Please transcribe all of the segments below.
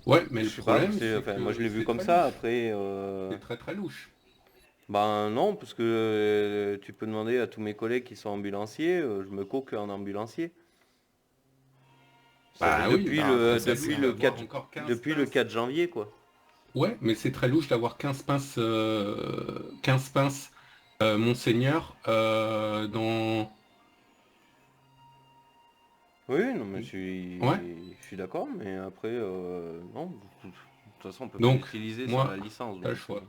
Ouais, mais Je le sais pas, problème, c'est enfin, moi je que l'ai vu c'est comme très ça, louche. après... C'est très très louche. Ben non, parce que tu peux demander à tous mes collègues qui sont ambulanciers, je me coque en ambulancier. Ça fait Bah oui, bah après c'est louche d'avoir encore 15 depuis le pinces. 4 janvier, quoi. Ouais, mais c'est très louche d'avoir 15 pinces, 15 pinces Monseigneur dans... Oui, non, mais Ouais, je suis d'accord, mais après, non, de toute façon, on peut pas donc l'utiliser sans moi, la licence, t'as le donc... choix.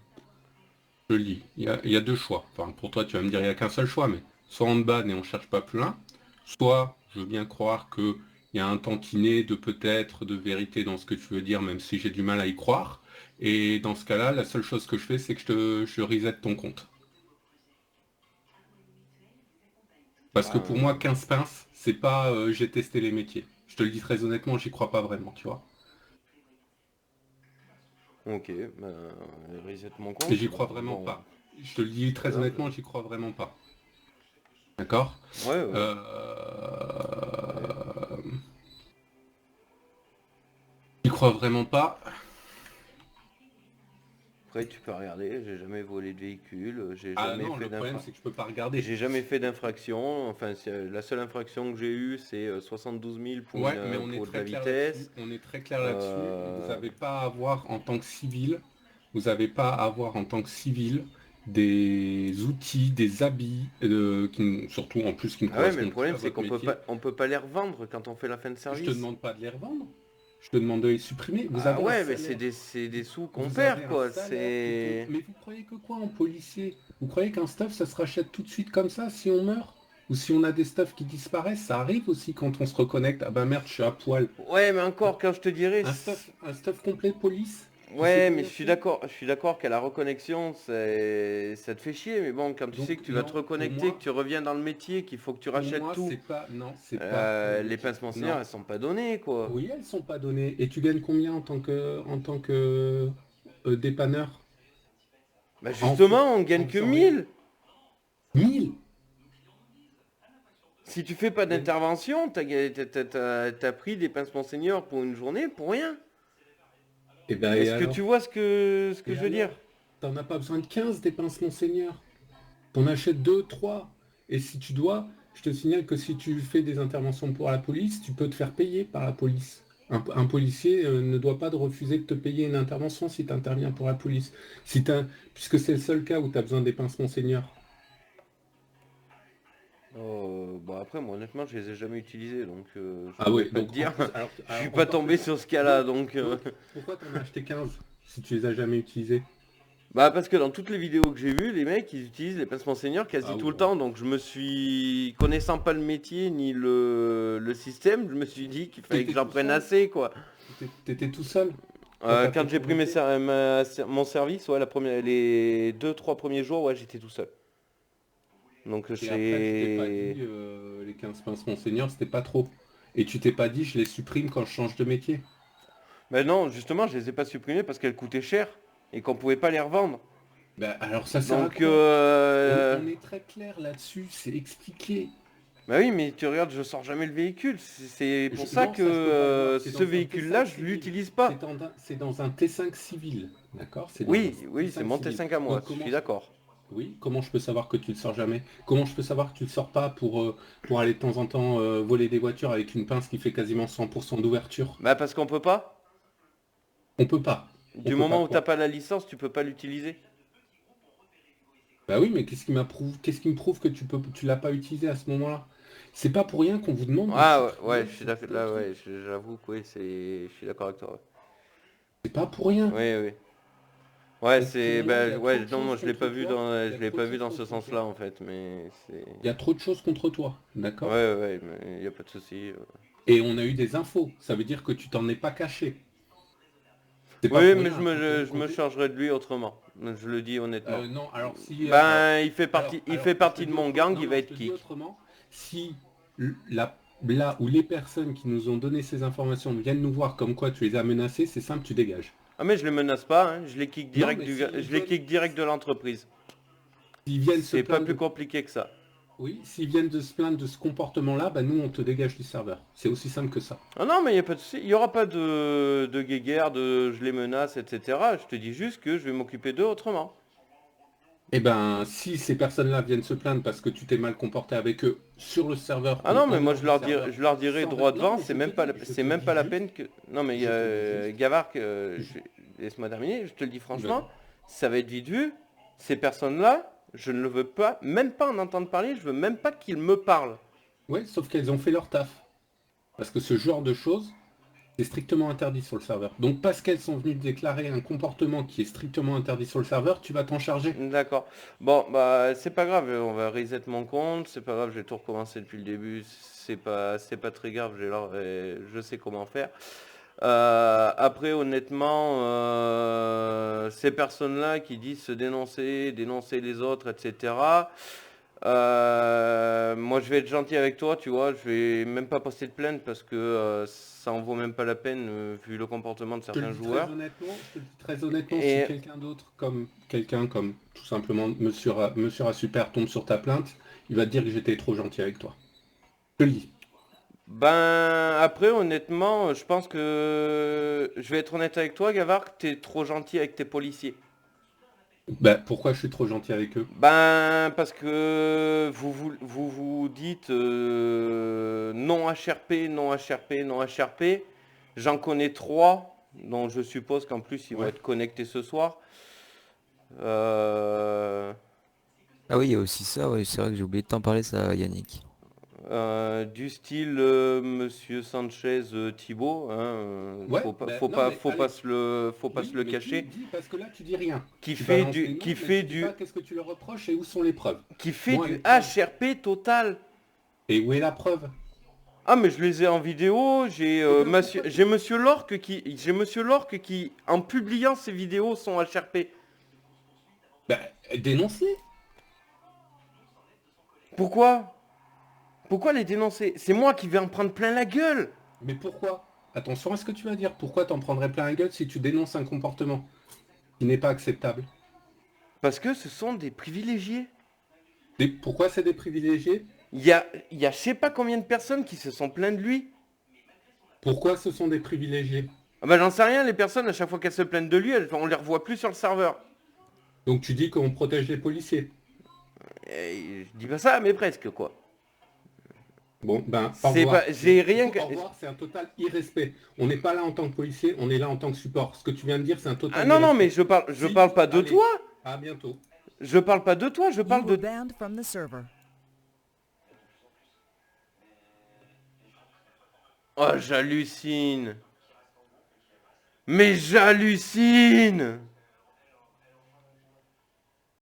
Je lis. Il y a deux choix. Enfin, pour toi, tu vas me dire, il n'y a qu'un seul choix, mais soit on te banne et on cherche pas plus loin, soit je veux bien croire qu'il y a un tantinet de peut-être de vérité dans ce que tu veux dire, même si j'ai du mal à y croire. Et dans ce cas-là, la seule chose que je fais, c'est que je reset ton compte. Parce que Ben, pour moi, 15 pinces, c'est pas j'ai testé les métiers. Je te le dis très honnêtement, j'y crois pas vraiment, tu vois. ok, ben, reset mon Et compte, j'y crois vraiment bon, pas. Je te le dis c'est pas très grave. honnêtement, j'y crois vraiment pas. D'accord? Ouais, ouais, Euh, ouais. J'y crois vraiment pas. Après, tu peux regarder, j'ai jamais volé de véhicule, Ah non, le problème, c'est que je peux pas regarder. j'ai jamais fait d'infraction, enfin, la seule infraction que j'ai eue, c'est 72 000 Ouais, mais on est pour de la très clair là-dessus. vitesse. On est très clair là-dessus. Vous Euh, n'avez pas à avoir en tant que civil, vous n'avez pas à avoir en tant que civil des outils, des habits, surtout en plus qui ne Ah ouais, mais le correspondent plus problème, à c'est votre métier. on peut pas les revendre quand on fait la fin de Je te service. demande pas de les revendre. Je te demande de les supprimer. Vous Ah avez un ouais, mais salaire. c'est des sous qu'on Vous avez perd, un quoi. salaire qui tombe. Mais vous croyez que quoi en policier? Vous croyez qu'un stuff, ça se rachète tout de suite comme ça si on meurt? Ou si on a des stuffs qui disparaissent? Ça arrive aussi quand on se reconnecte. Ah bah merde, je suis à poil. Ouais, mais encore, quand je te dirais... Un stuff complet police, tu sais Ouais, mais combien c'est? je suis d'accord qu'à la reconnexion, ça te fait chier, mais bon, quand tu sais que Donc tu vas te non, reconnecter, que tu reviens dans le métier, qu'il faut que tu pour rachètes moi, tout, c'est pas, non, c'est pas un les métier. pincements seniors, Non. elles sont pas données, quoi. Oui, elles sont pas données. Et tu gagnes combien en tant que dépanneur? Bah En, justement, on gagne en que faisant rien? 1000. 1000. Si tu fais pas d'intervention, t'as pris des pincements seniors pour une journée, pour rien. Et ben et Est-ce que tu alors? vois ce que Et je veux dire? alors? T'en as pas besoin de 15 des pinces Monseigneur. T'en achètes 2, 3. Et si tu dois, je te signale que si tu fais des interventions pour la police, tu peux te faire payer par la police. Un policier ne doit pas te refuser de te payer une intervention si tu interviens pour la police. Puisque c'est le seul cas où tu as besoin des pinces Monseigneur. Bon après, moi honnêtement, je les ai jamais utilisés, donc je Ah pourrais ouais, pas te donc en dire. plus, alors, Je suis alors pas encore tombé plus. sur ce cas-là, Donc, donc... donc, pourquoi t'en as acheté 15 si tu les as jamais utilisés? Bah parce que dans toutes les vidéos que j'ai vues, les mecs ils utilisent les pincements seniors Ah quasi tout le bon. temps. Donc je me suis, connaissant pas le métier ni le système, je me suis dit qu'il fallait que T'étais j'en tout prenne seul? assez quoi. T'étais tout seul quand t'as fait Quand j'ai ton pris métier? mon service, ouais, les deux trois premiers jours, ouais, j'étais tout seul. Donc Et après, tu t'es pas c'est... dit, les 15 pinces Monseigneur, c'était pas trop. Et tu t'es pas dit, je les supprime quand je change de métier. Ben non, justement, je les ai pas supprimés parce qu'elles coûtaient cher et qu'on pouvait pas les revendre. Ben, alors ça sert à Donc quoi? On est très clair là-dessus, c'est expliqué. bah oui, mais tu regardes, je sors jamais le véhicule. C'est pour ça Non, que ça je peux pas le voir. C'est ce dans un véhicule-là, T5 je civil. l'utilise pas. C'est dans un T5 civil. D'accord? C'est dans un Oui, oui, c'est T5 mon civil. T5 à moi, Donc je comment suis je... d'accord. Oui, comment je peux savoir que tu le sors jamais? Comment je peux savoir que tu le sors pas pour aller de temps en temps voler des voitures avec une pince qui fait quasiment 100% d'ouverture? Bah parce qu'on peut pas. On peut pas. On Du peut pas moment où t'as quoi? pas la licence, tu peux pas l'utiliser. Bah oui, mais qu'est-ce qui me prouve que tu l'as pas utilisé à ce moment-là? C'est pas pour rien qu'on vous demande de Ah ouais, ouais, supprimer je suis d'accord. certains Là, ouais, trucs. j'avoue que oui, je suis d'accord avec toi. Ouais, C'est pas pour rien. oui, oui. Ouais, Donc pour moi, il y a trop ouais, de non, choses moi contre toi. Il y je a l'ai trop de pas vu choses dans ce contre toi. sens-là en fait, mais c'est. Il y a trop de choses contre toi. Ouais, D'accord? ouais, ouais, mais y a pas de souci. Et on a eu des infos. Ça veut dire que tu t'en es pas caché. C'est pas Oui, pour mais rien. Quand je me chargerai de lui autrement. Je le dis honnêtement. non, alors si... Ben, il fait je te partie de dis mon autrement. gang, Non, il va non, je être te dis kick. autrement. Si là où les personnes qui nous ont donné ces informations viennent nous voir comme quoi tu les as menacés, c'est simple, tu dégages. Ah mais je les menace pas, hein, Non, mais s'ils je les viennent, kick direct de l'entreprise. s'ils viennent se C'est pas plaindre plus de... compliqué que ça. Oui, s'ils viennent de se plaindre de ce comportement-là, bah nous on te dégage du serveur. C'est aussi simple que ça. Ah non, mais il y a pas de souci. Il y aura pas de guéguerre, de je les menace, etc. Je te dis juste que je vais m'occuper d'eux autrement. Eh ben, si ces personnes-là viennent se plaindre parce que tu t'es mal comporté avec eux sur le serveur Ah ou non, mais en moi dehors du serveur, je leur dirai sans... droit Non, devant, mais je te dis, je c'est te même dis pas la juste, peine que. Non, mais je te dis juste, Gavard, je- laisse-moi terminer, je te le dis vas-y. franchement, ça va être vite vu. Ces personnes-là, je ne le veux pas, même pas en entendre parler, je veux même pas qu'ils me parlent. Ouais, sauf qu'elles ont fait leur taf. Parce que ce genre de choses, c'est strictement interdit sur le serveur. Donc parce qu'elles sont venues déclarer un comportement qui est strictement interdit sur le serveur, tu vas t'en charger. D'accord. Bon, bah, c'est pas grave, on va reset mon compte, c'est pas grave, j'ai tout recommencé depuis le début, c'est pas très grave, je sais comment faire. Après, honnêtement, ces personnes-là qui disent se dénoncer, dénoncer les autres, etc. Moi, je vais être gentil avec toi, tu vois, je vais même pas poster de plainte parce que ça en vaut même pas la peine vu le comportement de Je te le certains dis très joueurs. honnêtement, je te le dis très honnêtement, si Et quelqu'un d'autre, comme quelqu'un comme tout simplement Monsieur Super tombe sur ta plainte, il va te dire que j'étais trop gentil avec toi. Je te le dis. ben après, honnêtement, je pense que je vais être honnête avec toi, Gavard, t'es trop gentil avec tes policiers. Bah, pourquoi je suis trop gentil avec eux? Ben, parce que vous dites non HRP, non HRP, non HRP. J'en connais trois, dont je suppose qu'en plus ils vont Ouais. être connectés ce soir. Euh, Ah oui, il y a aussi ça, ouais, c'est vrai que j'ai oublié de t'en parler, ça, Yannick. du style Monsieur Sanchez Thibault, hein, Ouais, bah, non mais allez, faut pas se oui, le mais cacher, dis, parce que là tu dis rien. qui Tu fait balances du, des noms, qui mais fait tu dis du, pas qu'est-ce que tu leur reproches et où sont les preuves. qui fait Moi, du les preuves. HRP total. Et où est la preuve? Ah mais je les ai en vidéo, Eh ben, pourquoi tu... J'ai Monsieur Lorque qui, en publiant ses vidéos, sont HRP. Bah, dénoncez. Pourquoi? Pourquoi les dénoncer? C'est moi qui vais en prendre plein la gueule. Mais pourquoi? Attention à ce que tu vas dire. Pourquoi t'en prendrais plein la gueule si tu dénonces un comportement qui n'est pas acceptable? Parce que ce sont des privilégiés. Pourquoi c'est des privilégiés? Il y a je sais pas combien de personnes qui se sont plaintes de lui. Pourquoi ce sont des privilégiés? Ah bah j'en sais rien, les personnes, à chaque fois qu'elles se plaignent de lui, on les revoit plus sur le serveur. Donc tu dis qu'on protège les policiers. Et je dis pas ça, mais presque quoi. Bon, ben, au revoir. J'ai rien que... Au revoir, c'est un total irrespect. On n'est pas là en tant que policier, on est là en tant que support. Ce que tu viens de dire, c'est un Ah total non, non, irrespect. mais je Si, parle pas de allez, toi. à bientôt. Je parle pas de toi, je You parle were de... banned from the server. Oh, j'hallucine. Mais j'hallucine.